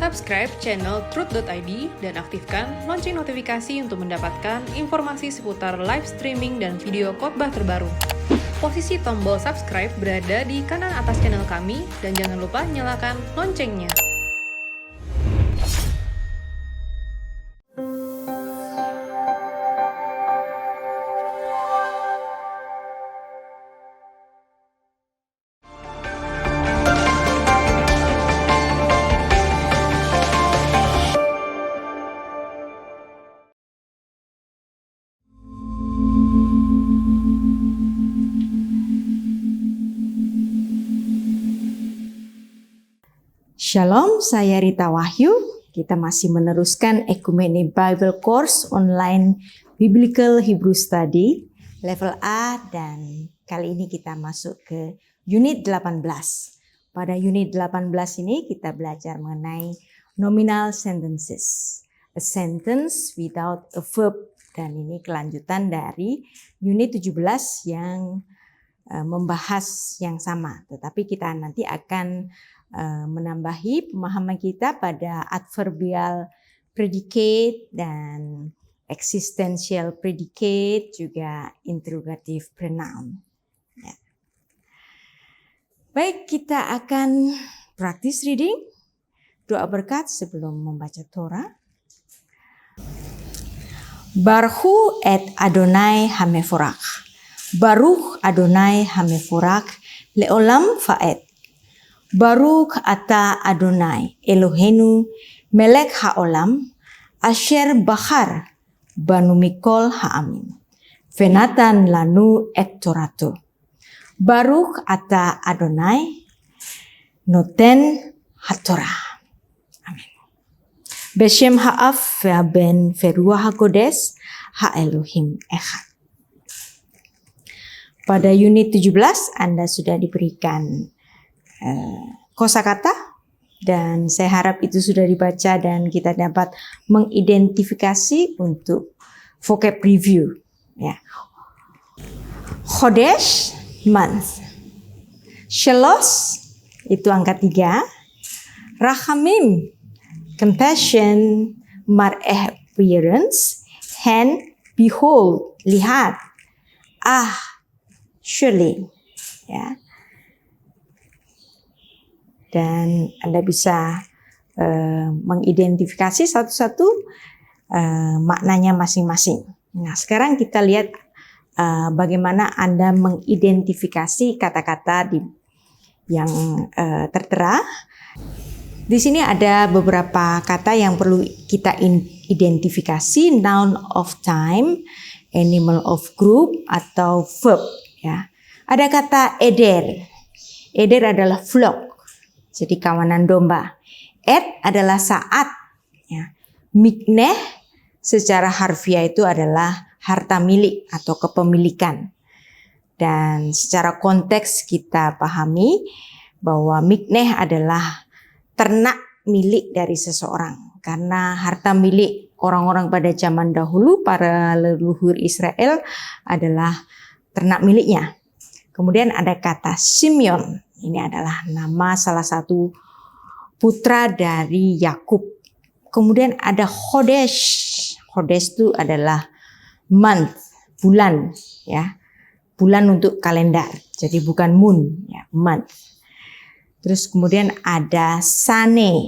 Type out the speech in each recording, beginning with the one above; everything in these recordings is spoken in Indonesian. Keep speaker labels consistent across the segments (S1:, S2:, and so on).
S1: Subscribe channel Truth.id dan aktifkan lonceng notifikasi untuk mendapatkan informasi seputar live streaming dan video khotbah terbaru. Posisi tombol subscribe berada di kanan atas channel kami dan jangan lupa nyalakan loncengnya.
S2: Shalom, saya Rita Wahyu. Kita masih meneruskan Ekumene Bible Course Online Biblical Hebrew Study level A dan kali ini kita masuk ke unit 18. Pada unit 18 ini kita belajar mengenai nominal sentences. A sentence without a verb, dan ini kelanjutan dari unit 17 yang membahas yang sama. Tetapi kita nanti akan menambahi pemahaman kita pada adverbial predicate dan existential predicate, juga interrogative pronoun. Ya. Baik, kita akan practice reading. Doa berkat sebelum membaca Torah. Baruch et Adonai hameforach. Baruch Adonai hameforach leolam fa'et. Baruch ata Adonai Eloheinu melek haolam asher bachar banu mikol ha'amim venatan lanu et torato. Baruch ata Adonai noten hatorah. Amin. Beshem ha'af ve'aben ve'ruach hakodes ha'elohim echad. Pada unit 17 Anda sudah diberikan kosakata dan saya harap itu sudah dibaca dan kita dapat mengidentifikasi untuk vocab review. Ya. Chodesh, month. Shelos, itu angka 3. Rachamim, compassion. Mar'eh, appearance. Hen, behold, lihat. Ah, surely. Ya. Dan Anda bisa mengidentifikasi satu-satu maknanya masing-masing. Nah, sekarang kita lihat bagaimana Anda mengidentifikasi kata-kata yang tertera. Di sini ada beberapa kata yang perlu kita identifikasi: noun of time, animal of group, atau verb. Ya. Ada kata eder. Eder adalah flock. Jadi kawanan domba. Et adalah saat. Ya. Mikneh secara harfiah itu adalah harta milik atau kepemilikan. Dan secara konteks kita pahami bahwa mikneh adalah ternak milik dari seseorang. Karena harta milik orang-orang pada zaman dahulu, para leluhur Israel, adalah ternak miliknya. Kemudian ada kata Simeon. Ini adalah nama salah satu putra dari Yakub. Kemudian ada Chodesh. Chodesh itu adalah month, bulan, ya. Bulan untuk kalender. Jadi bukan moon, ya, month. Terus kemudian ada Sane.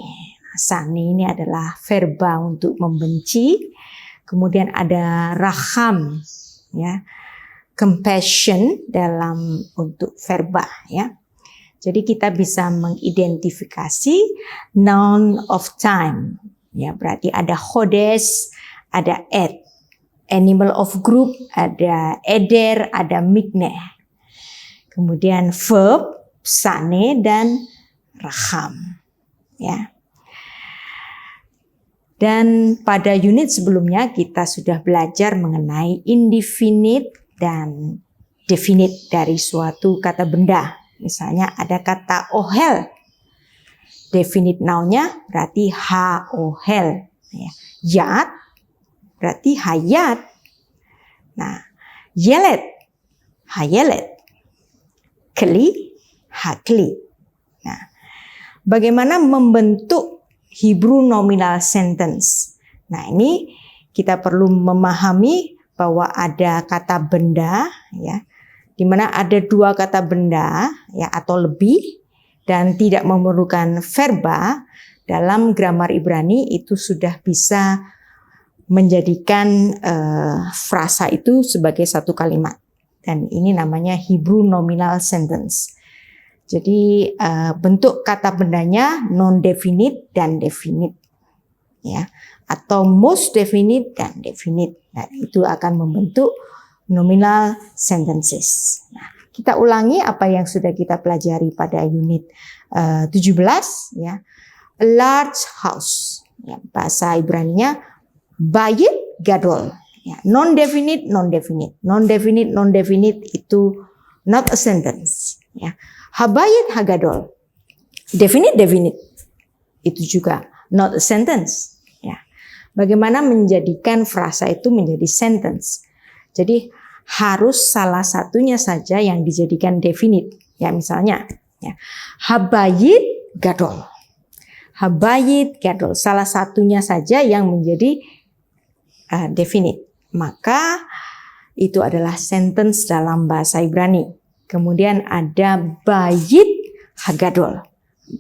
S2: Sane ini adalah verba untuk membenci. Kemudian ada Racham, ya. Compassion dalam untuk verba, ya. Jadi kita bisa mengidentifikasi noun of time. Ya, berarti ada chodesh, ada et. Animal of group, ada eder, ada mikneh. Kemudian verb, sane, dan racham. Ya. Dan pada unit sebelumnya kita sudah belajar mengenai indefinite dan definite dari suatu kata benda. Misalnya ada kata ohel. Definite noun-nya berarti ha-ohel. Yat berarti hayat. Nah, yelet, hayelet. Kli, hakli. Nah, bagaimana membentuk Hebrew nominal sentence. Nah, ini kita perlu memahami bahwa ada kata benda, ya, di mana ada dua kata benda, ya, atau lebih, dan tidak memerlukan verba. Dalam grammar Ibrani itu sudah bisa menjadikan frasa itu sebagai satu kalimat. Dan ini namanya Hebrew nominal sentence. Jadi bentuk kata bendanya non-definite dan definite, ya, atau most definite dan definite. Nah, itu akan membentuk nominal sentences. Nah, kita ulangi apa yang sudah kita pelajari pada unit 17, ya. A large house, ya, bahasa Ibraninya bayit gadol, ya, non-definite, non-definite, non-definite, non-definite itu not a sentence, ya. Habayit hagadol, definite, definite itu juga not a sentence, ya. Bagaimana menjadikan frasa itu menjadi sentence? Jadi harus salah satunya saja yang dijadikan definite, ya, misalnya, ya, habayit gadol. Habayit gadol, salah satunya saja yang menjadi definite. Maka itu adalah sentence dalam bahasa Ibrani. Kemudian ada bayit hagadol.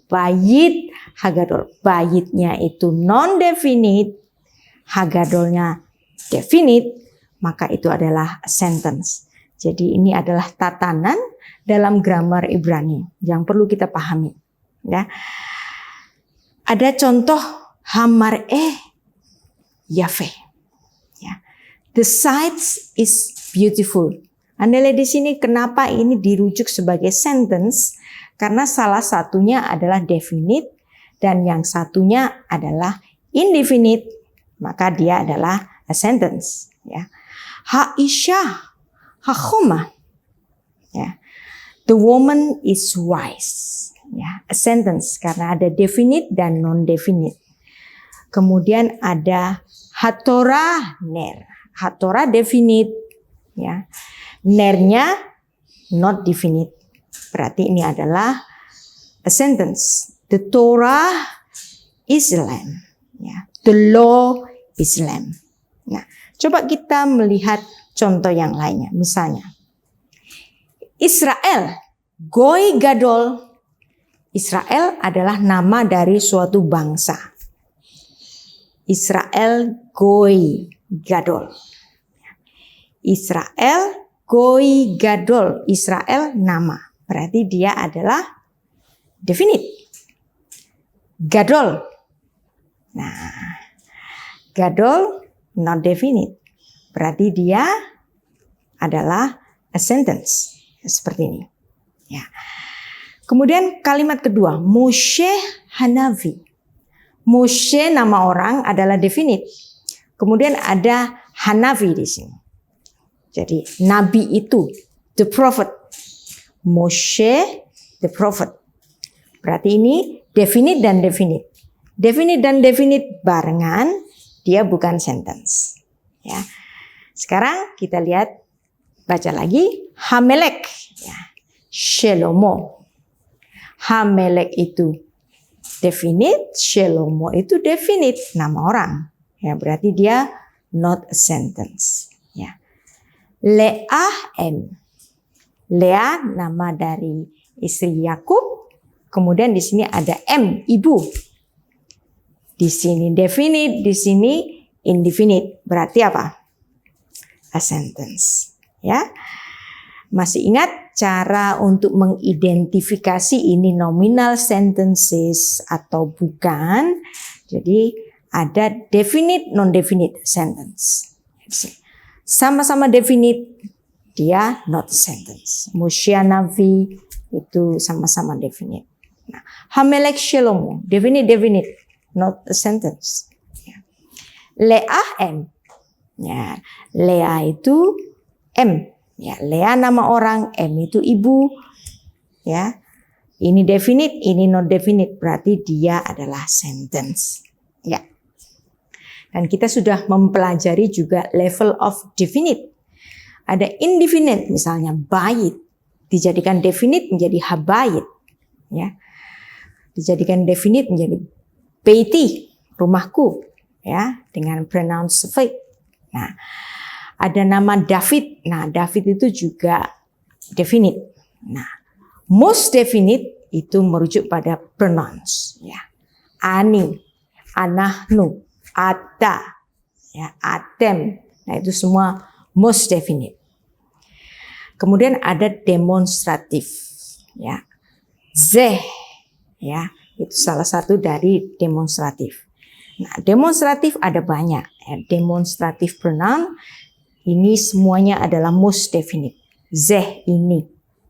S2: Bayit hagadol. Bayitnya itu non-definite, hagadolnya definite, maka itu adalah sentence. Jadi ini adalah tatanan dalam grammar Ibrani yang perlu kita pahami, ya. Ada contoh hamar yafe, ya. The sight is beautiful. Anda lihat di sini kenapa ini dirujuk sebagai sentence? Karena salah satunya adalah definite dan yang satunya adalah indefinite, maka dia adalah a sentence, ya. Haisyah hachoma, ya. The woman is wise. Ya, a sentence karena ada definite dan non-definite. Kemudian ada hatora ner. Hatora definite, ya. Nernya not definite. Berarti ini adalah a sentence. The Torah is lamb, ya. The law is lamb. Nah, coba kita melihat contoh yang lainnya. Misalnya Israel, goy gadol. Israel adalah nama dari suatu bangsa. Israel goy gadol. Israel goy gadol. Israel nama. Berarti dia adalah definite. Gadol. Nah, gadol not definite. Berarti dia adalah a sentence. Seperti ini. Ya. Kemudian kalimat kedua, Moshe Hanavi. Moshe nama orang adalah definite. Kemudian ada Hanavi di sini. Jadi nabi itu, the prophet. Moshe the prophet. Berarti ini definite dan definite. Definite dan definite barengan, dia bukan sentence. Ya. Sekarang kita lihat, baca lagi, Hamelek. Ya. Shelomo. Hamelek itu definite, Shelomo itu definite, nama orang. Ya, berarti dia not a sentence. Ya. Leah M. Leah nama dari istri Yakub. Kemudian di sini ada M, ibu. Di sini definite, di sini indefinite. Berarti apa? A sentence. Ya. Masih ingat cara untuk mengidentifikasi ini nominal sentences atau bukan? Jadi ada definite, non-definite sentence. Sama-sama definite, dia not sentence. Moshe Navi itu sama-sama definite. Nah, Hamelek Shelomo, definite, definite, not a sentence. Ya. Leah M. Ya, Leah itu M. Ya, Leah nama orang, M itu ibu. Ya. Ini definite, ini not definite, berarti dia adalah sentence. Ya. Dan kita sudah mempelajari juga level of definite. Ada indefinite, misalnya bait, dijadikan definite menjadi habayit. Ya. Dijadikan definite menjadi Beiti, rumahku, ya, dengan pronoun suffix. Nah, ada nama David. Nah, David itu juga definite. Nah, most definite itu merujuk pada pronouns, ya. Ani, anahnu, ata, ya, atem. Nah, itu semua most definite. Kemudian ada demonstratif, ya. Zeh, ya, itu salah satu dari demonstratif. Nah, demonstratif ada banyak. Ya. Demonstratif pronoun ini semuanya adalah most definite. Zeh ini,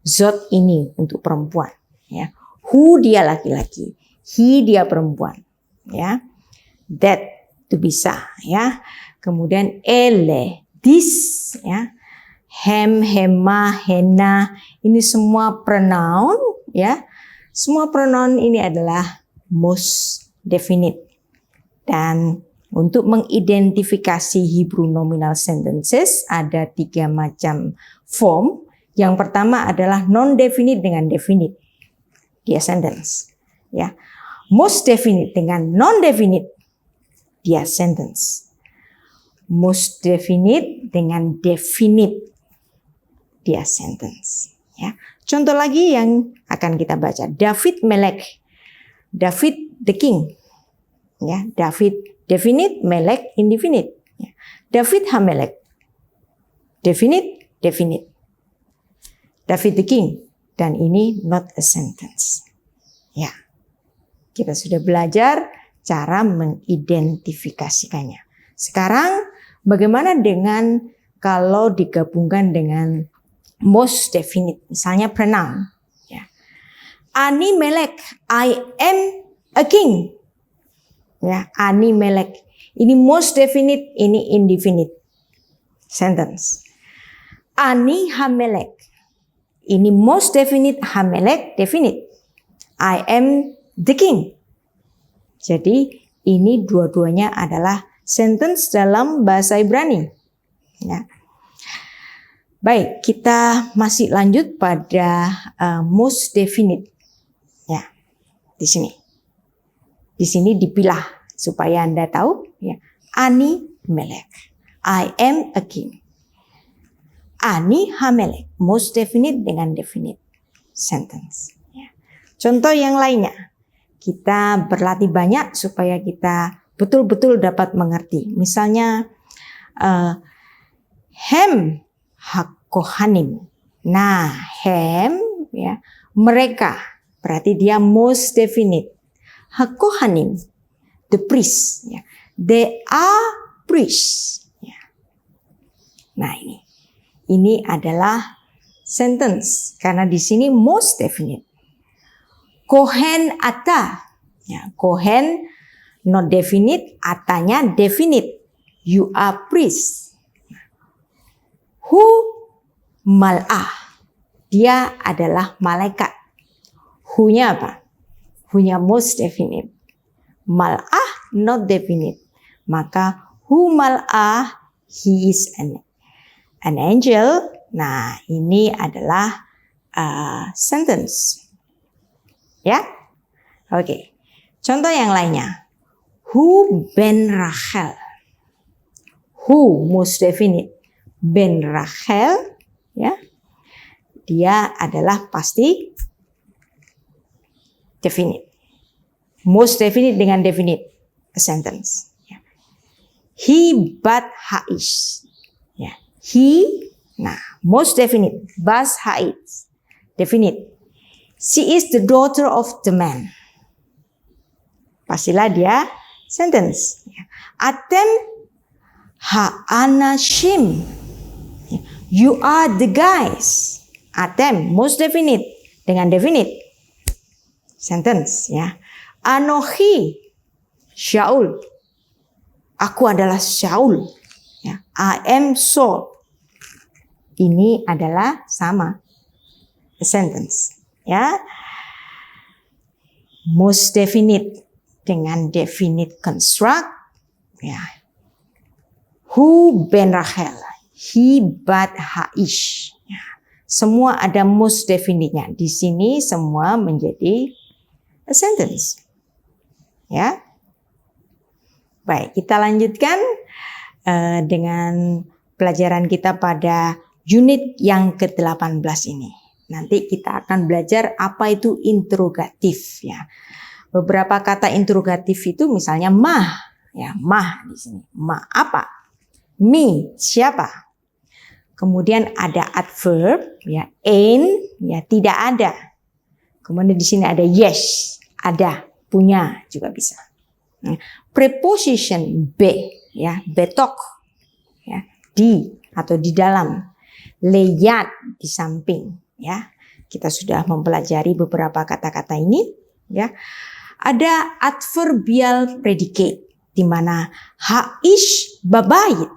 S2: zot ini untuk perempuan. Ya. Who dia laki-laki, he dia perempuan. Ya. That itu bisa. Ya. Kemudian ele, this, ya. Hem, hema, hena, ini semua pronoun. Ya. Semua pronoun ini adalah most definite. Dan untuk mengidentifikasi Hebrew nominal sentences ada 3 macam form. Yang pertama adalah non-definite dengan definite. Dia sentence. Ya. Most definite dengan non-definite. Dia sentence. Most definite dengan definite. Dia sentence. Ya. Contoh lagi yang akan kita baca. David Melek. David the king. Ya, David definite, Melek indefinite. Ya. David Hamelek. Definite, definite. David the king. Dan ini not a sentence. Ya. Kita sudah belajar cara mengidentifikasikannya. Sekarang bagaimana dengan kalau digabungkan dengan most definite, misalnya pronoun. Ya. Ani Melek, I am a king. Ya, Ani Melek. Ini most definite, ini indefinite sentence. Ani Hamelek. Ini most definite, Hamelek definite. I am the king. Jadi ini dua-duanya adalah sentence dalam bahasa Ibrani. Ya. Baik, kita masih lanjut pada most definite. Ya, di sini. Di sini dipilah supaya Anda tahu. Ya. Ani Melek. I am a king. Ani Hamelek. Most definite dengan definite sentence. Ya. Contoh yang lainnya. Kita berlatih banyak supaya kita betul-betul dapat mengerti. Misalnya hem hakohanim. Nah, hem, ya, mereka. Berarti dia most definite. Hakohanim, the priest. Ya. They are priests. Ya. Nah, ini adalah sentence karena di sini most definite. Kohen ata. Ya, kohen not definite, atanya definite. You are priest. Hu mal'ah. Dia adalah malaikat. Hu-nya apa? Hu-nya most definite. Mal'ah not definite. Maka hu mal'ah, he is an angel. Nah, ini adalah sentence. Ya? Oke. Contoh yang lainnya. Hu ben Rachel. Hu most definite. Ben Rachel, ya. Dia adalah pasti definite. Most definite dengan definite a sentence. Ya. He bat haish. Ya. He, nah, most definite. Bas haish. Definite. She is the daughter of the man. Pastilah dia sentence. Ya. Atem ha'anashim. You are the guys. Atem, most definite dengan definite sentence, ya. Anohi Shaul. Aku adalah Shaul. Ya. I am Saul. Ini adalah sama a sentence, ya. Most definite dengan definite construct, ya. Hu ben Rachel. He bat haish. Ya. Semua ada most definite-nya. Di sini semua menjadi a sentence. Ya. Baik, kita lanjutkan dengan pelajaran kita pada unit yang ke-18 ini. Nanti kita akan belajar apa itu interrogatif ya. Beberapa kata interrogatif itu misalnya mah ya, mah di sini. Mah apa? Me, siapa? Kemudian ada adverb ya, ain't ya, tidak ada. Kemudian di sini ada yes, ada, punya juga bisa. Preposition be ya, betok ya, di atau di dalam. Leyat di samping ya. Kita sudah mempelajari beberapa kata-kata ini ya. Ada adverbial predicate di mana haish babayit.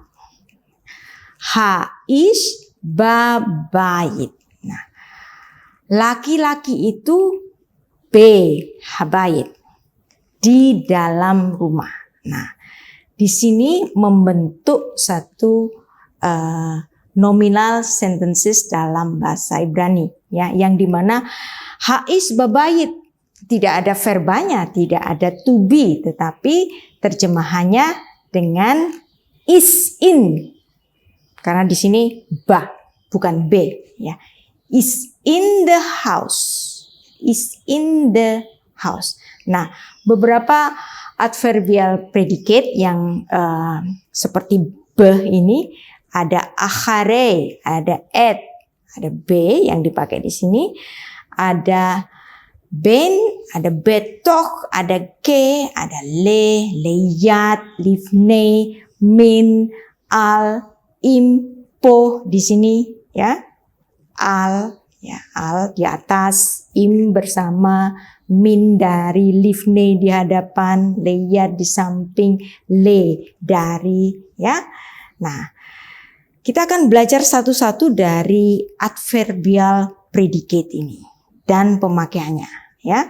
S2: Haish babayit. Nah, laki-laki itu be habayit, di dalam rumah. Nah, di sini membentuk satu nominal sentences dalam bahasa Ibrani ya, yang dimana haish babayit tidak ada verbanya, tidak ada to be, tetapi terjemahannya dengan is in. Karena di sini ba bukan be ya. Is in the house. Is in the house. Nah, beberapa adverbial predicate yang seperti be ini ada akhare, ada at, ada be yang dipakai di sini, ada ben, ada betok, ada ke, ada le, leyat, livne, min, al, im, po di sini ya. Al ya, al di atas, im bersama, min dari, livne di hadapan, leyat di samping, le dari ya. Nah, kita akan belajar satu-satu dari adverbial predicate ini dan pemakaiannya ya.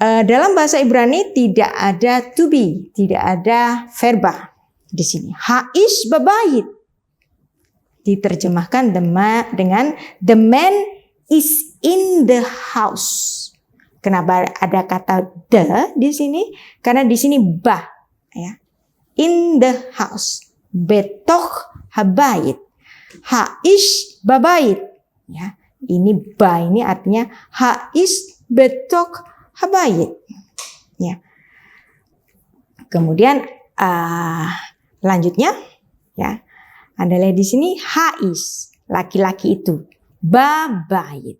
S2: Dalam bahasa Ibrani tidak ada to be, tidak ada verba di sini. Haish babayit diterjemahkan dengan the man is in the house. Kenapa ada kata the di sini? Karena di sini bah ya. In the house. Betok habayit. Haish babayit. Ya, ini ba ini artinya haish betok habayit. Ya. Kemudian lanjutnya ya. Anda lihat di sini haish, laki-laki itu. Babayit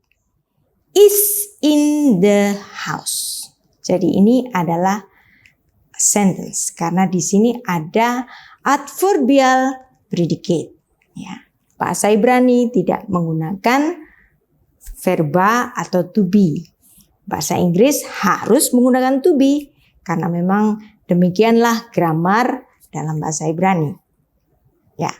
S2: is in the house. Jadi ini adalah sentence karena di sini ada adverbial predicate ya. Bahasa Ibrani tidak menggunakan verba atau to be. Bahasa Inggris harus menggunakan to be karena memang demikianlah grammar dalam bahasa Ibrani. Ya.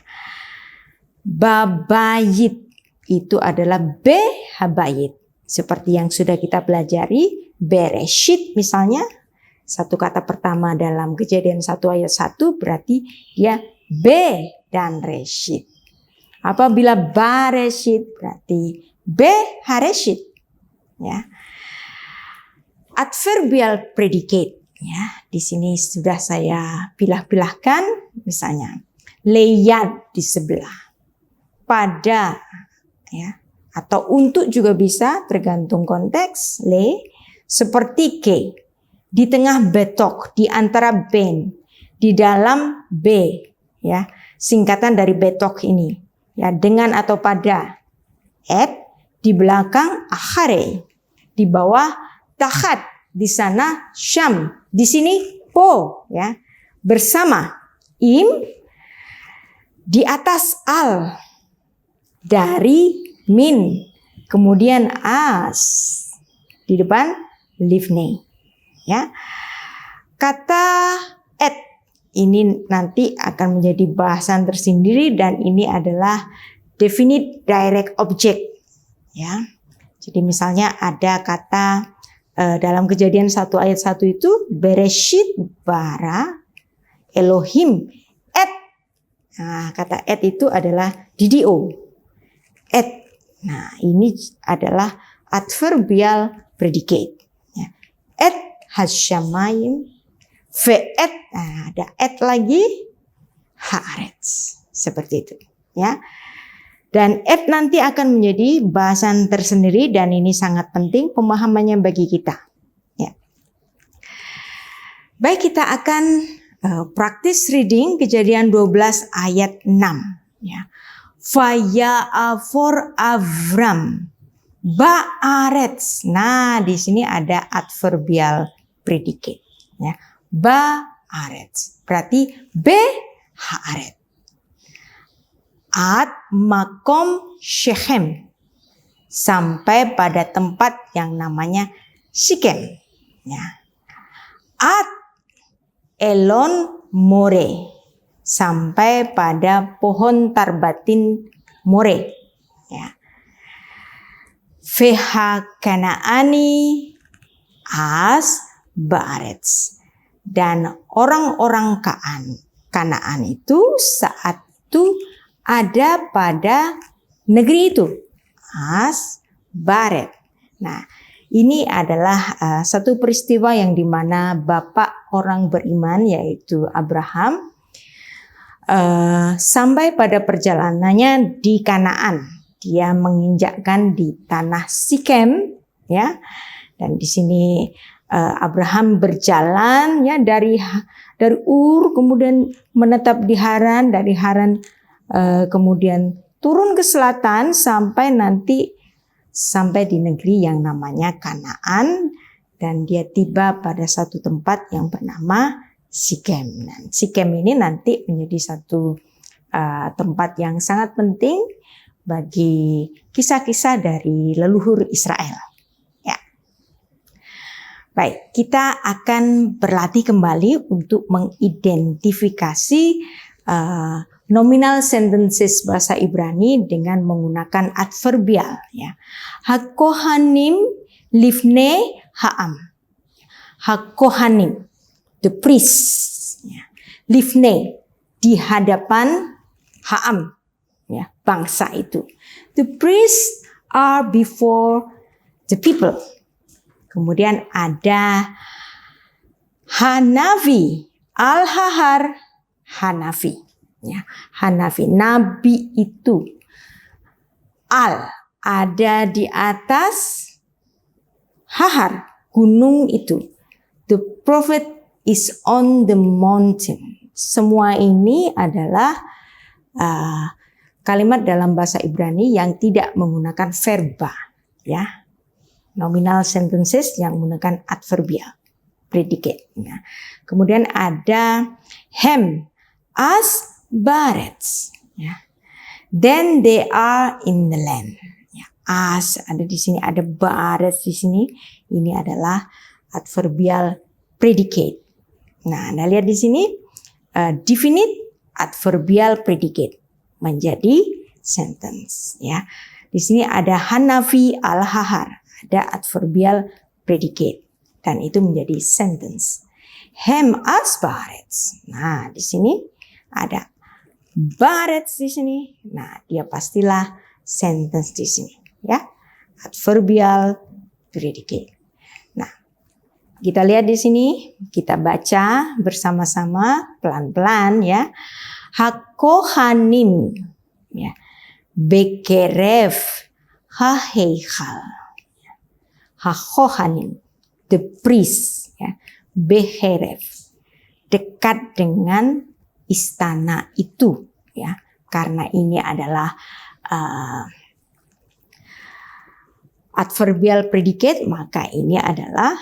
S2: Babayit itu adalah be habayit. Seperti yang sudah kita pelajari, bereshit misalnya. Satu kata pertama dalam Kejadian 1 ayat 1 berarti dia be dan reshit. Apabila bareshit berarti be hareshit. Ya. Adverbial predicate ya, di sini sudah saya pilah-pilahkan misalnya leyat di sebelah, pada ya, atau untuk juga bisa tergantung konteks, le seperti ke, di tengah betok, di antara ben, di dalam be ya, singkatan dari betok ini ya, dengan atau pada, et di belakang akhare, di bawah tahat, di sana syam, di sini po ya, bersama, im di atas al, dari min, kemudian as, di depan livne ya. Kata et ini nanti akan menjadi bahasan tersendiri dan ini adalah definite direct object ya. Jadi misalnya ada kata dalam Kejadian 1 ayat 1 itu bereshit bara Elohim et. Nah, kata et itu adalah didio. Et. Nah, ini adalah adverbial predicate. Ya. Et hasyamayim Ve'et, nah, ada et lagi, haaretz. Seperti itu, ya. Dan et nanti akan menjadi bahasan tersendiri dan ini sangat penting pemahamannya bagi kita. Ya. Baik, kita akan praktis reading Kejadian 12 ayat 6. Ya. Faya'afor Avram ba'aretz. Nah, di sini ada adverbial predicate. Ya. Ba'aretz. Berarti haaret. At makom Shechem, sampai pada tempat yang namanya Sikem. Ya. At Elon More, sampai pada pohon Tarbatin More. Ya. Feha Kanaani as Baaretz, dan orang-orang Kanaan itu saat itu ada pada negeri itu, as Baret. Nah, ini adalah satu peristiwa yang dimana bapak orang beriman yaitu Abraham sampai pada perjalanannya di Kanaan. Dia menginjakkan di tanah Sikem, ya. Dan di sini Abraham berjalan ya dari Ur, kemudian menetap di Haran, dari Haran kemudian turun ke selatan sampai di negeri yang namanya Kanaan, dan dia tiba pada satu tempat yang bernama Sikem. Dan Sikem ini nanti menjadi satu tempat yang sangat penting bagi kisah-kisah dari leluhur Israel. Ya. Baik, kita akan berlatih kembali untuk mengidentifikasi nominal sentences bahasa Ibrani dengan menggunakan adverbial. Ya. Hakohanim livne ha'am. Hakohanim, the priest. Ya. Livne, di hadapan ha'am, ya, bangsa itu. The priests are before the people. Kemudian ada Hanavi, al-hahar, Hanafi. Ya, Hanafi, nabi itu. Al, ada di atas. Hahar, gunung itu. The prophet is on the mountain. Semua ini adalah kalimat dalam bahasa Ibrani yang tidak menggunakan verba, ya. Nominal sentences yang menggunakan adverbial, predicate. Nah, kemudian ada hem, as Baretz, ya. Then they are in the land. Ya, as ada di sini, ada Baretz di sini. Ini adalah adverbial predicate. Nah, Anda lihat di sini definite adverbial predicate menjadi sentence. Ya, di sini ada Hanafi al-hahar, ada adverbial predicate dan itu menjadi sentence. Hem as Baretz. Nah, di sini ada Baretz di sini. Nah, dia pastilah sentence di sini, ya. Adverbial predicate. Nah, kita lihat di sini, kita baca bersama-sama pelan-pelan, ya. Hakohanim, ya. Bekerev haheichal. Hakohanim, the priest, ya. Bekerev, dekat dengan istana itu, ya, karena ini adalah adverbial predicate, maka ini adalah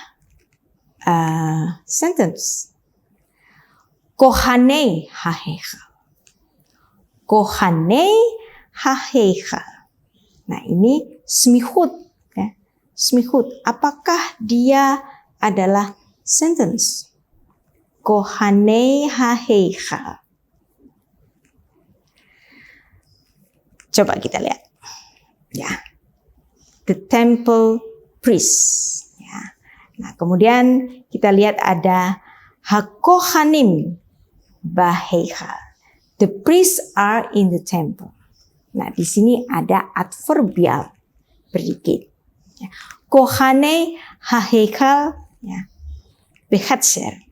S2: sentence. Kohanei haheichal, kohanei haheichal. Nah, ini smihut, ya. Smihut, apakah dia adalah sentence? Kohanei haheichal. Coba kita lihat. Ya. The temple priest. Ya. Nah, kemudian kita lihat ada hakohanim baheichal. The priests are in the temple. Nah, di sini ada adverbial predicate. Ya. Kohanei haheichal, ya. Behatser.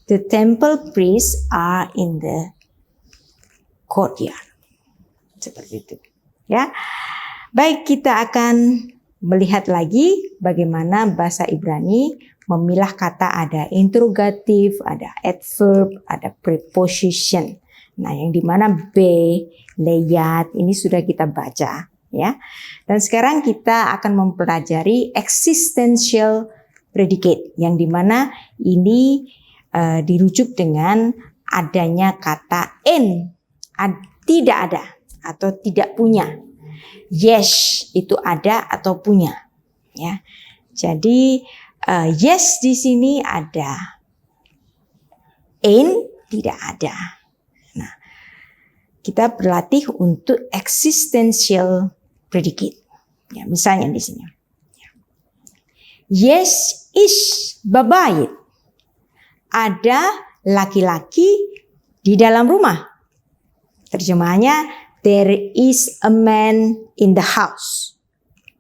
S2: The temple priests are in the courtyard. Seperti itu. Ya. Baik, kita akan melihat lagi bagaimana bahasa Ibrani memilah kata, ada interrogatif, ada adverb, ada preposition. Nah, yang dimana B, leyat, ini sudah kita baca, ya. Dan sekarang kita akan mempelajari existential predicate, yang dimana ini dirujuk dengan adanya kata in, tidak ada atau tidak punya. Yes itu ada atau punya, ya. Jadi yes di sini ada, in tidak ada. Nah, kita berlatih untuk existential predicate. Ya, misalnya di sini. Yes is babayit. Ada laki-laki di dalam rumah. Terjemahannya, there is a man in the house.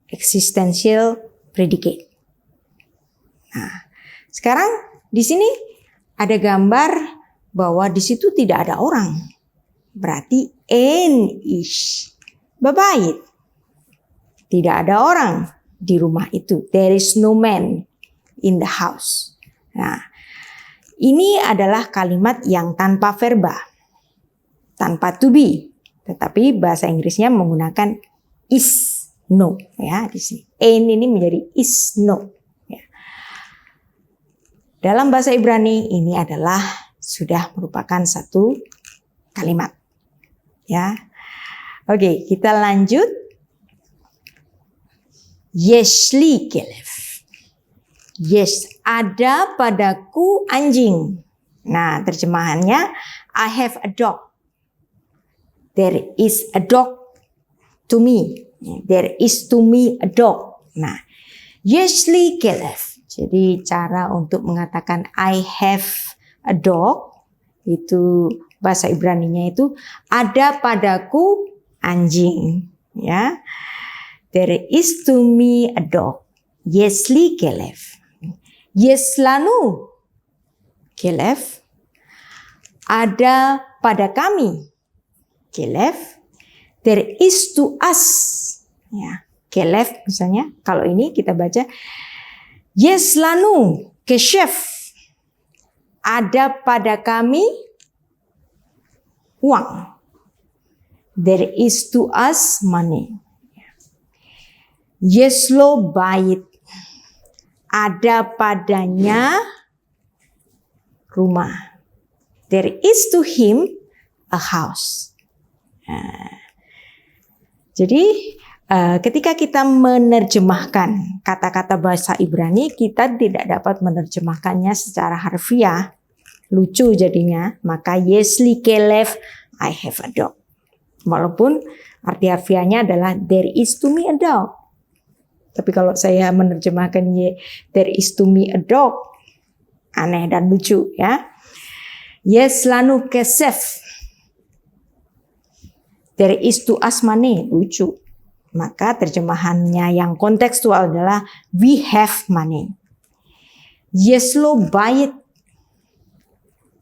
S2: Existential predicate. Nah, sekarang di sini ada gambar bahwa di situ tidak ada orang. Berarti in is babayit. Tidak ada orang di rumah itu. There is no man in the house. Nah, ini adalah kalimat yang tanpa verba, tanpa to be. Tetapi bahasa Inggrisnya menggunakan is, no, ya di sini. In ini menjadi is, no. Ya. Dalam bahasa Ibrani ini adalah sudah merupakan satu kalimat. Ya. Oke, kita lanjut. Yeshli kelef. Yes, ada padaku anjing. Nah, terjemahannya, I have a dog. There is a dog to me. There is to me a dog. Nah, yeshli kelef. Jadi cara untuk mengatakan I have a dog, itu bahasa Ibraninya itu ada padaku anjing. Ya, there is to me a dog. Yeshli kelef. Yeslanu kelef, ada pada kami. Kelef, there is to us. Ya, kelef misalnya, kalau ini kita baca Yeslanu keshef, ada pada kami uang. There is to us money. Yeslo bait, ada padanya rumah. There is to him a house. Nah, jadi ketika kita menerjemahkan kata-kata bahasa Ibrani, kita tidak dapat menerjemahkannya secara harfiah. Lucu jadinya. Maka yesli kelef, I have a dog. Walaupun arti harfiahnya adalah there is to me a dog. Tapi kalau saya menerjemahkan there is to me a dog, aneh dan lucu, ya. Yeslanu kesef, there is to us money, lucu. Maka terjemahannya yang kontekstual adalah we have money. Yeslo bait,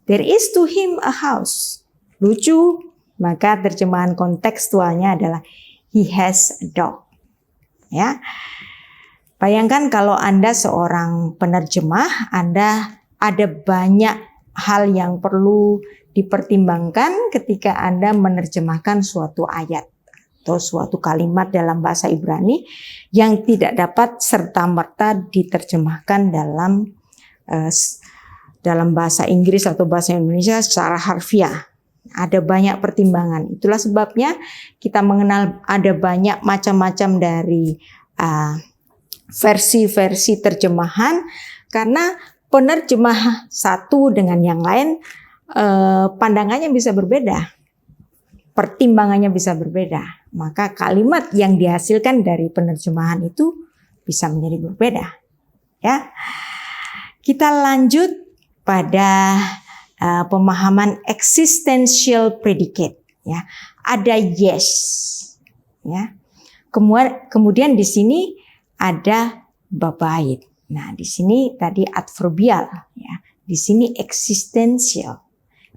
S2: there is to him a house, lucu. Maka terjemahan kontekstualnya adalah he has a dog. Ya. Bayangkan kalau Anda seorang penerjemah, Anda ada banyak hal yang perlu dipertimbangkan ketika Anda menerjemahkan suatu ayat atau suatu kalimat dalam bahasa Ibrani yang tidak dapat serta-merta diterjemahkan dalam bahasa Inggris atau bahasa Indonesia secara harfiah. Ada banyak pertimbangan. Itulah sebabnya kita mengenal ada banyak macam-macam dari versi-versi terjemahan, karena penerjemah satu dengan yang lain pandangannya bisa berbeda, pertimbangannya bisa berbeda. Maka kalimat yang dihasilkan dari penerjemahan itu bisa menjadi berbeda. Ya, kita lanjut pada pemahaman existential predicate. Ya, ada yes. Ya, kemudian di sini ada babait. Nah, di sini tadi adverbial, ya. Di sini eksistensial.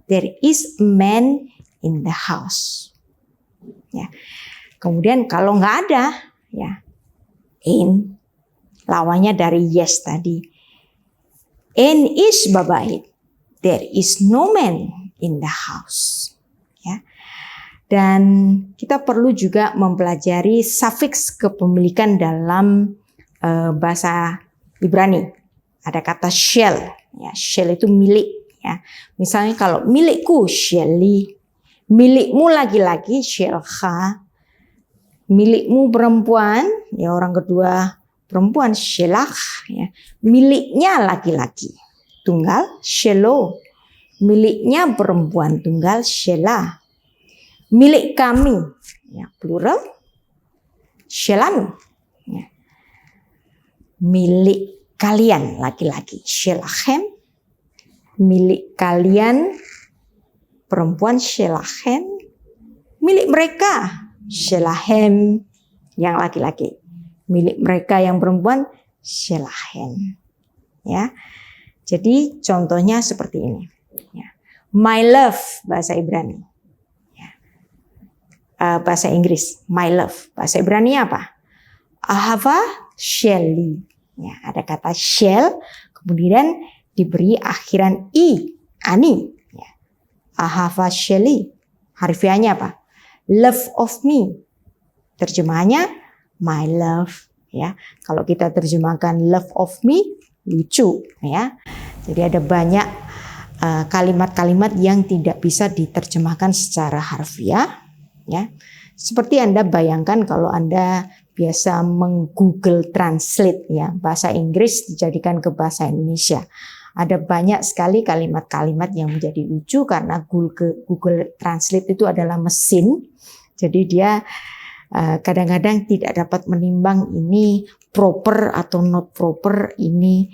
S2: There is a man in the house. Ya. Kemudian kalau nggak ada, ya, in, lawannya dari yes tadi. In is babait. There is no man in the house. Ya. Dan kita perlu juga mempelajari sufiks kepemilikan dalam bahasa Ibrani. Ada kata shel. Ya, shel itu milik. Ya. Misalnya kalau milikku sheli, milikmu laki-laki shelcha, milikmu perempuan, ya orang kedua perempuan shelach, ya. Miliknya laki-laki tunggal shelo, miliknya perempuan tunggal shela, milik kami, ya plural shelanu, ya. Milik kalian laki-laki shelachem, milik kalian perempuan shelachem, milik mereka shelahem yang laki-laki, milik mereka yang perempuan shelahem. Ya, jadi contohnya seperti ini. Ya. My love bahasa Ibrani. Ya. Bahasa Inggris my love. Bahasa Ibrani apa? Ahava sheli. Ya, ada kata shell, kemudian diberi akhiran i, ani. Ya. Ahava sheli. Harfiahnya apa? Love of me. Terjemahannya my love, ya. Kalau kita terjemahkan love of me lucu, ya. Jadi ada banyak kalimat-kalimat yang tidak bisa diterjemahkan secara harfiah, ya. Seperti Anda bayangkan kalau Anda biasa meng-Google Translate, ya, bahasa Inggris dijadikan ke bahasa Indonesia. Ada banyak sekali kalimat-kalimat yang menjadi lucu karena Google Translate itu adalah mesin. Jadi dia kadang-kadang tidak dapat menimbang ini proper atau not proper, ini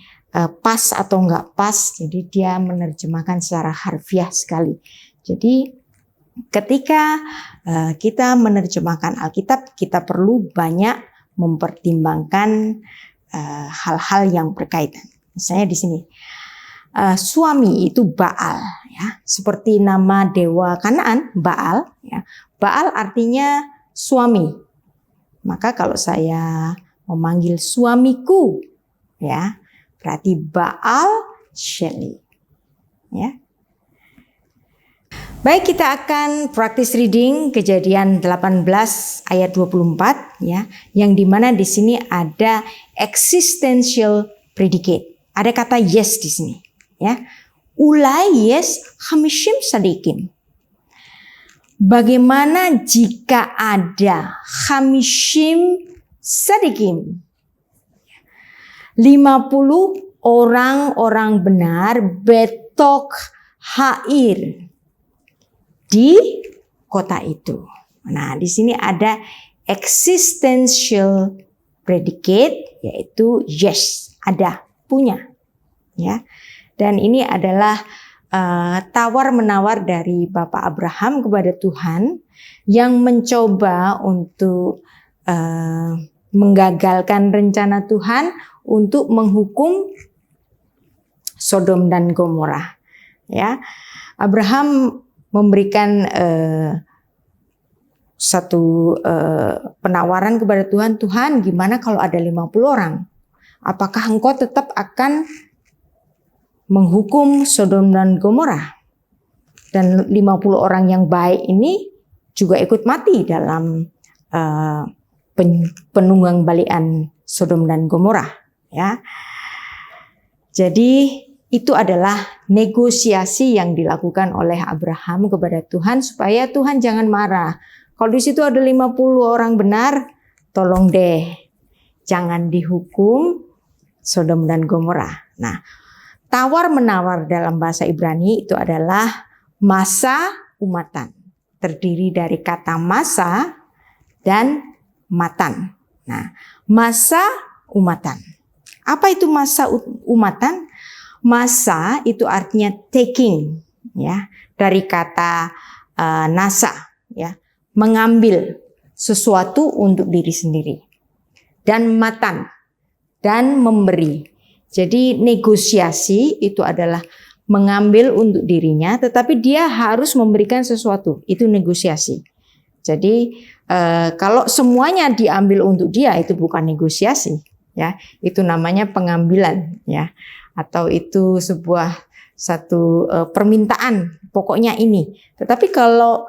S2: pas atau enggak pas. Jadi dia menerjemahkan secara harfiah sekali. Jadi ketika kita menerjemahkan Alkitab, kita perlu banyak mempertimbangkan hal-hal yang berkaitan. Misalnya di sini. Suami itu Baal, ya, seperti nama dewa Kanaan Baal, ya. Baal artinya suami. Maka kalau saya memanggil suamiku, ya, berarti Baal Sheli, ya. Baik, kita akan practice reading Kejadian 18 ayat 24, ya, yang dimana di sini ada existential predicate. Ada kata yes di sini. Ya, ulai yes hamishim sadikim. Bagaimana jika ada hamishim sadikim? 50 orang-orang benar betok hair di kota itu. Nah, di sini ada existential predicate, yaitu yes, ada, punya, ya. Dan ini adalah tawar-menawar dari Bapak Abraham kepada Tuhan yang mencoba untuk menggagalkan rencana Tuhan untuk menghukum Sodom dan Gomora. Ya, Abraham memberikan satu penawaran kepada Tuhan. Tuhan, gimana kalau ada 50 orang? Apakah engkau tetap akan menghukum Sodom dan Gomora? Dan 50 orang yang baik ini juga ikut mati dalam penunggang balikan Sodom dan Gomora, ya. Jadi itu adalah negosiasi yang dilakukan oleh Abraham kepada Tuhan supaya Tuhan jangan marah. Kalau di situ ada 50 orang benar, tolong deh jangan dihukum Sodom dan Gomora. Nah, tawar-menawar dalam bahasa Ibrani itu adalah masa umatan. Terdiri dari kata masa dan matan. Nah, masa umatan. Apa itu masa umatan? Masa itu artinya taking, ya, dari kata nasa, ya, mengambil sesuatu untuk diri sendiri. Dan matan, dan memberi. Jadi negosiasi itu adalah mengambil untuk dirinya, tetapi dia harus memberikan sesuatu. Itu negosiasi. Jadi kalau semuanya diambil untuk dia, itu bukan negosiasi, ya. Itu namanya pengambilan, ya. Atau itu sebuah satu permintaan. Pokoknya ini. Tetapi kalau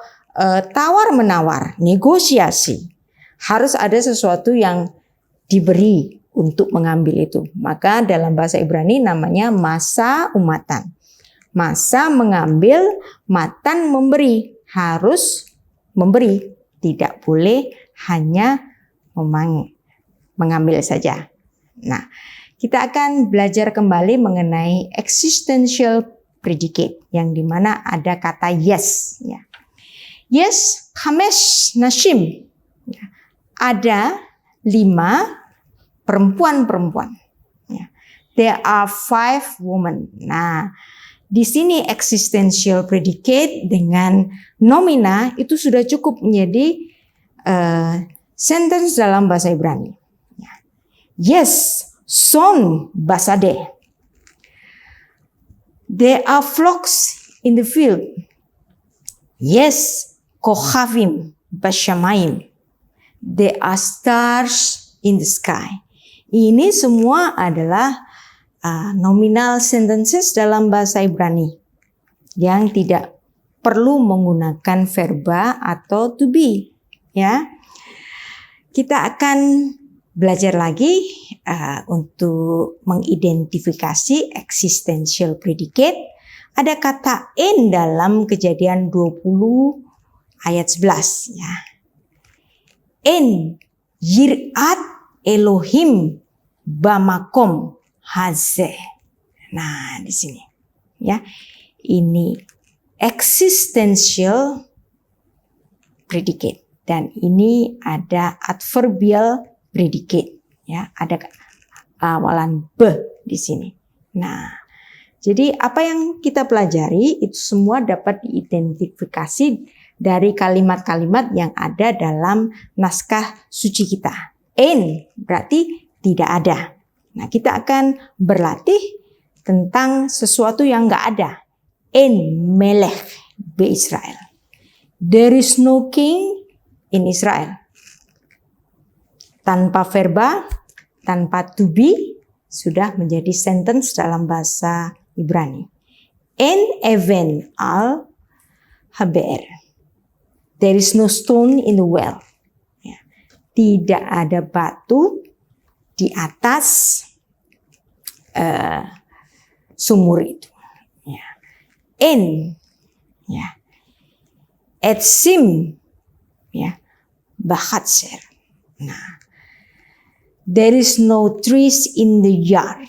S2: tawar menawar, negosiasi, harus ada sesuatu yang diberi untuk mengambil itu. Maka dalam bahasa Ibrani namanya masa umatan. Masa mengambil, matan memberi. Harus memberi. Tidak boleh hanya mengambil saja. Nah, kita akan belajar kembali mengenai existential predicate. Yang dimana ada kata yes. Ya. Yes, Hamesh Nashim. Ya. Ada 5 perempuan-perempuan. Ya. There are 5 women. Nah, di sini existential predicate dengan nomina itu sudah cukup menjadi sentence dalam bahasa Ibrani. Ya. Yes, son basade. There are flocks in the field. Yes, kochavim bashamayim. There are stars in the sky. Ini semua adalah nominal sentences dalam bahasa Ibrani yang tidak perlu menggunakan verba atau to be. Ya, kita akan belajar lagi untuk mengidentifikasi existential predicate. Ada kata in dalam Kejadian 20 ayat 11. Ya. In yirat Elohim bamakom hazeh. Nah, di sini ya. Ini existential predicate dan ini ada adverbial predicate ya, ada awalan be di sini. Nah, jadi apa yang kita pelajari itu semua dapat diidentifikasi dari kalimat-kalimat yang ada dalam naskah suci kita. In berarti tidak ada. Nah, kita akan berlatih tentang sesuatu yang nggak ada. In melech be Israel. There is no king in Israel. Tanpa verba, tanpa to be, sudah menjadi sentence dalam bahasa Ibrani. En even al haber. There is no stone in the well. Ya. Tidak ada batu di atas sumur itu. Ya. En, ya. Etsim, ya. Bahatser. Nah, there is no trees in the yard.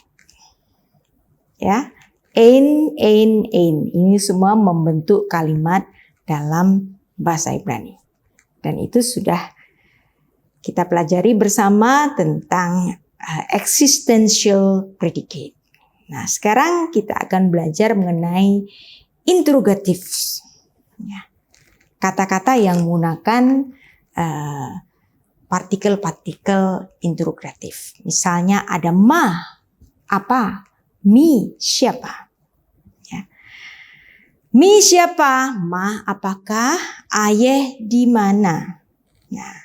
S2: Ya. En. Ini semua membentuk kalimat dalam bahasa Ibrani. Dan itu sudah kita pelajari bersama tentang existential predicate. Nah, sekarang kita akan belajar mengenai interrogative. Ya. Kata-kata yang menggunakan partikel-partikel interrogatif. Misalnya ada ma, apa, mi, siapa. Ya. Mi siapa, ma apakah, ayah di mana. Nah,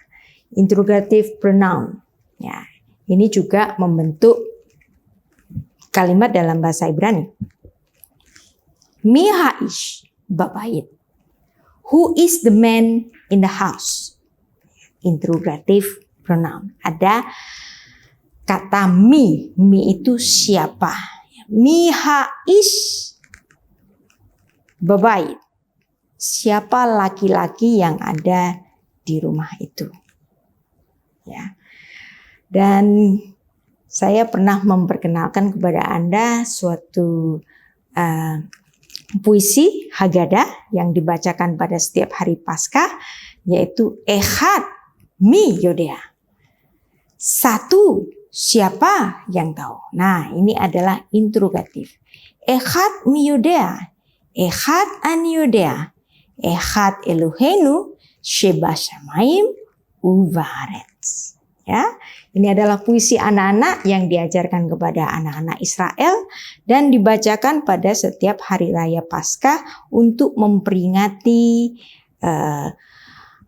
S2: interrogative pronoun. Ya, ini juga membentuk kalimat dalam bahasa Ibrani. Mi haish babayit. Who is the man in the house? Interrogative pronoun. Ada kata mi. Mi itu siapa? Mi haish babayit. Siapa laki-laki yang ada di rumah itu? Ya. Dan saya pernah memperkenalkan kepada Anda suatu puisi Haggadah yang dibacakan pada setiap hari Paskah, yaitu Echad mi yodea. Satu, siapa yang tahu? Nah, ini adalah interrogatif. Echad mi yodea. Echad an yodea. Echad Elohenu sheba shamayim uvaretz. Ya, ini adalah puisi anak-anak yang diajarkan kepada anak-anak Israel dan dibacakan pada setiap hari raya Paskah untuk memperingati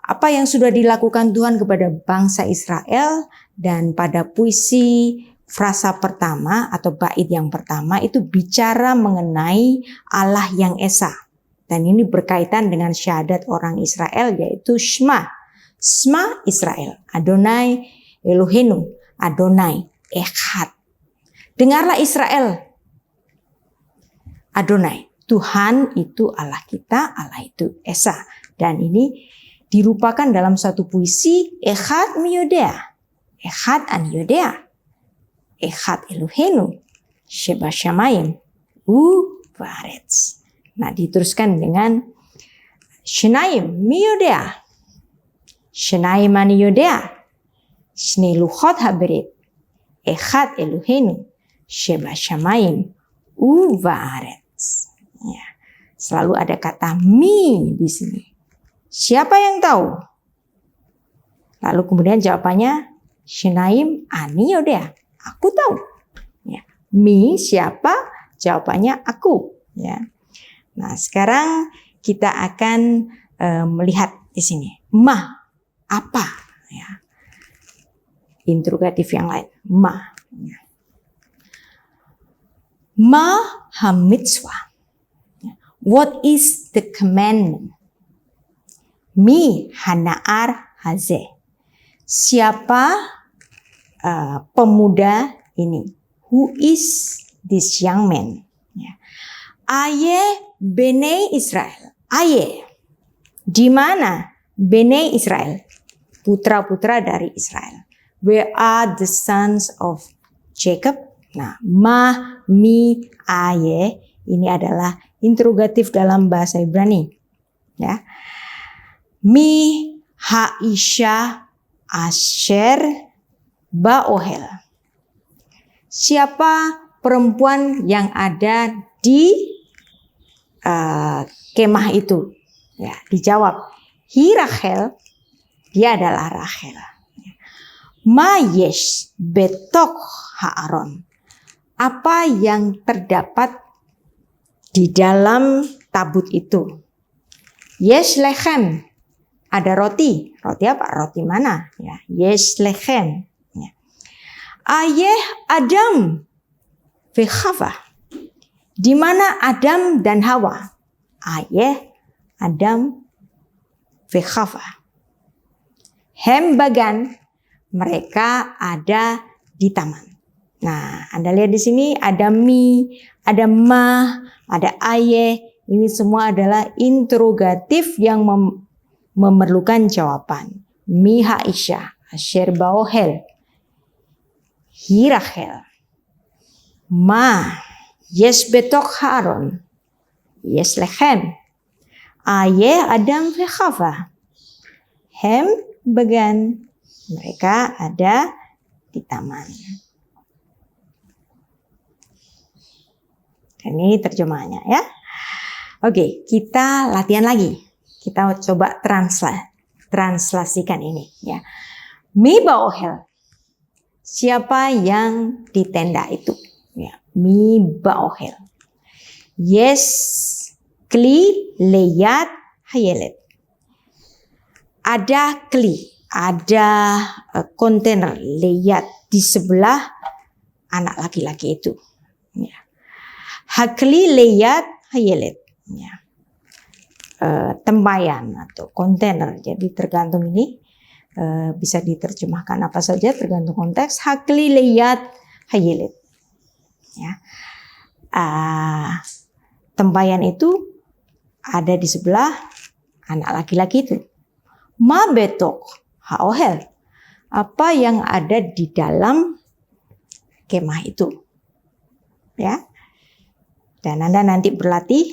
S2: apa yang sudah dilakukan Tuhan kepada bangsa Israel. Dan pada puisi frasa pertama atau bait yang pertama itu bicara mengenai Allah yang Esa. Dan ini berkaitan dengan syahadat orang Israel, yaitu Shema. Shema Israel, Adonai Eloheinu, Adonai Echad. Dengarlah Israel, Adonai, Tuhan itu Allah kita, Allah itu Esa. Dan ini dirupakan dalam satu puisi, Echad miyodea, Echad an yodea, Echad Eloheinu, Sheba Shamayim, Uvaretz. Nah, diteruskan dengan Shenayim miyodea, Shenayim an yodea, Shnei luchot haberit, Echad Eloheinu, Sheba Shamayim, Uvaretz. Ya, selalu ada kata mi di sini. Siapa yang tahu? Lalu kemudian jawabannya Shenayim ani yodea, aku tahu. Ya, mi siapa? Jawabannya aku. Ya. Nah, sekarang kita akan melihat di sini. Ma, apa? Ya. Interrogatif yang lain. Ma. Ma ha-mitzvah. What is the commandment? Mi hana'ar hazeh. Siapa pemuda ini? Who is this young man? Aye Bnei Israel. Aye. Di mana? Bnei Israel. Putra-putra dari Israel. Where are the sons of Jacob? Nah, ma, mi, aye. Ini adalah interrogatif dalam bahasa Ibrani. Ya. Mi, haisha, asher, baohel. Siapa perempuan yang ada di kemah itu? Ya, dijawab. Hi Rachel, dia adalah Rachel. Ma yesh betok ha'aron. Apa yang terdapat di dalam tabut itu? Yesh lechem. Ada roti. Roti apa? Roti mana? Ya, yesh lechem. Ya. Ayeh Adam vechava. Di mana Adam dan Hawa? Ayeh Adam vechava. Hem bagan. Mereka ada di taman. Nah, Anda lihat di sini ada mi, ada ma, ada ayeh. Ini semua adalah interrogatif yang memerlukan jawaban. Mi haisha, asher baohel, hi Rachel, ma, yes betok Haron, yes lechem, ayeh Adam vechava, hem bagan. Mereka ada di taman. Ini terjemahannya ya. Oke, kita latihan lagi. Kita coba translasikan ini ya. Mi baohel. Siapa yang di tenda itu? Ya, mi baohel. Yes kli leyat hayelet. Ada kli. Ada kontainer leyat di sebelah anak laki-laki itu. Ya. Hakli leyat hayelet. Ya. Tempayan atau kontainer. Jadi tergantung ini bisa diterjemahkan apa saja tergantung konteks. Hakli leyat hayelet. Ya. Tempayan itu ada di sebelah anak laki-laki itu. Ma betok haohel. Apa yang ada di dalam kemah itu. Ya. Dan Anda nanti berlatih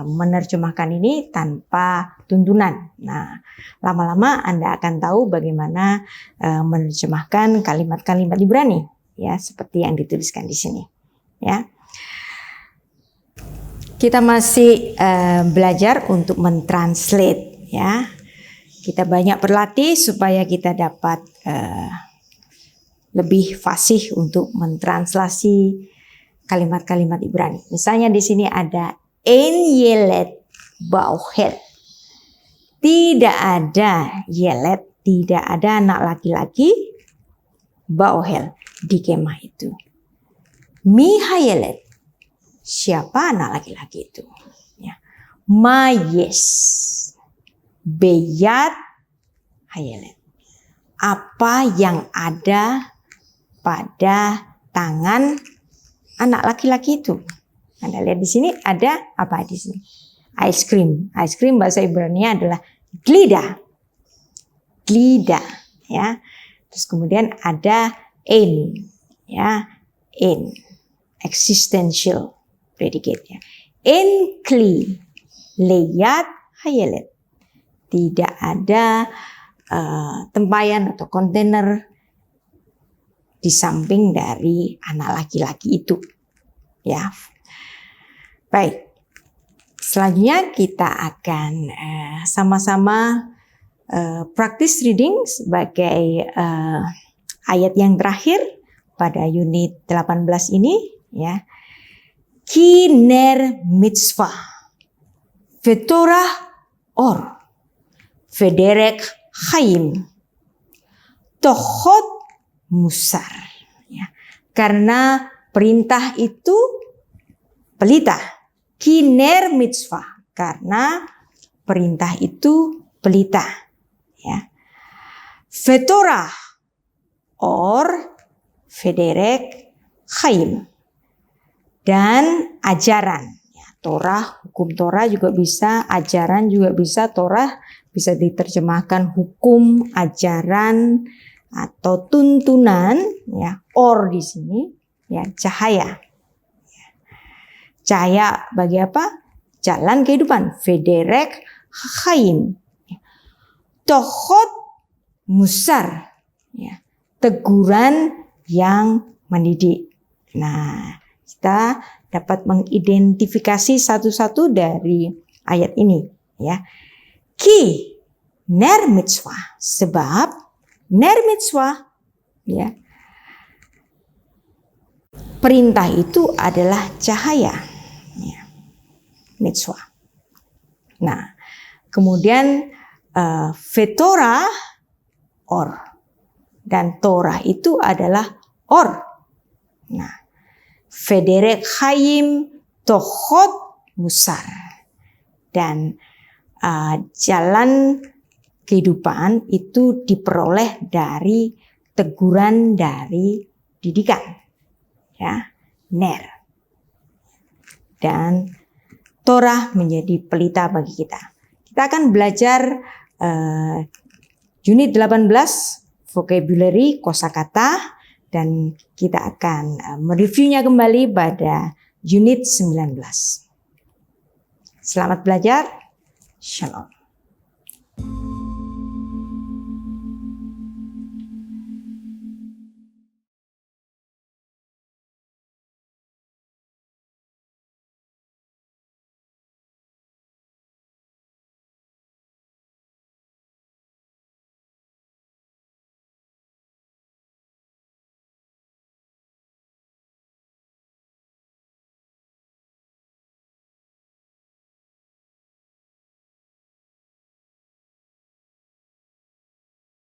S2: menerjemahkan ini tanpa tuntunan. Nah, lama-lama Anda akan tahu bagaimana menerjemahkan kalimat-kalimat Ibrani. Ya, seperti yang dituliskan di sini. Ya. Kita masih belajar untuk mentranslate. Ya. kita banyak berlatih supaya kita dapat lebih fasih untuk mentranslasi kalimat-kalimat Ibrani. Misalnya di sini ada ein yelet bauhel. Tidak ada yelet, tidak ada anak laki-laki bauhel di kemah itu. Mi hayelet. Siapa anak laki-laki itu? Ya. Mayes. Beyat hayelet. Apa yang ada pada tangan anak laki-laki itu? Anda lihat di sini ada apa di sini? Ice cream. Ice cream bahasa Ibrani adalah glida. Glida, ya. Terus kemudian ada ein, ya. Ein. Existential predicate, ya. Ein kli leyat hayelet. Tidak ada tempayan atau kontainer di samping dari anak laki-laki itu, ya. Baik, selanjutnya kita akan sama-sama practice reading sebagai ayat yang terakhir pada unit 18 ini, ya. Ki ner mitzvah vetorah or vederek chaim tochot musar, ya. Karena perintah itu pelita. Kiner mitzvah, karena perintah itu pelita, ya. Vetorah or vederek chaim, dan ajaran, ya. Torah, hukum Torah juga bisa, ajaran juga bisa. Torah bisa diterjemahkan hukum, ajaran, atau tuntunan, ya. Or di sini, ya, cahaya. Cahaya bagi apa? Jalan kehidupan. Vederek chaim. Tochot musar, ya. Teguran yang mendidik. Nah, kita dapat mengidentifikasi satu-satu dari ayat ini, ya. Ki ner mitzvah, sebab ner mitzvah, ya, perintah itu adalah cahaya, ya. Mitzvah. Nah, kemudian vetorah or, dan Torah itu adalah or. Nah, vederek chaim tochot musar, dan jalan kehidupan itu diperoleh dari teguran dari didikan, ya, ner. Dan Torah menjadi pelita bagi kita. Kita akan belajar unit 18 vocabulary, kosakata, dan kita akan mereviewnya kembali pada unit 19. Selamat belajar. Shalom.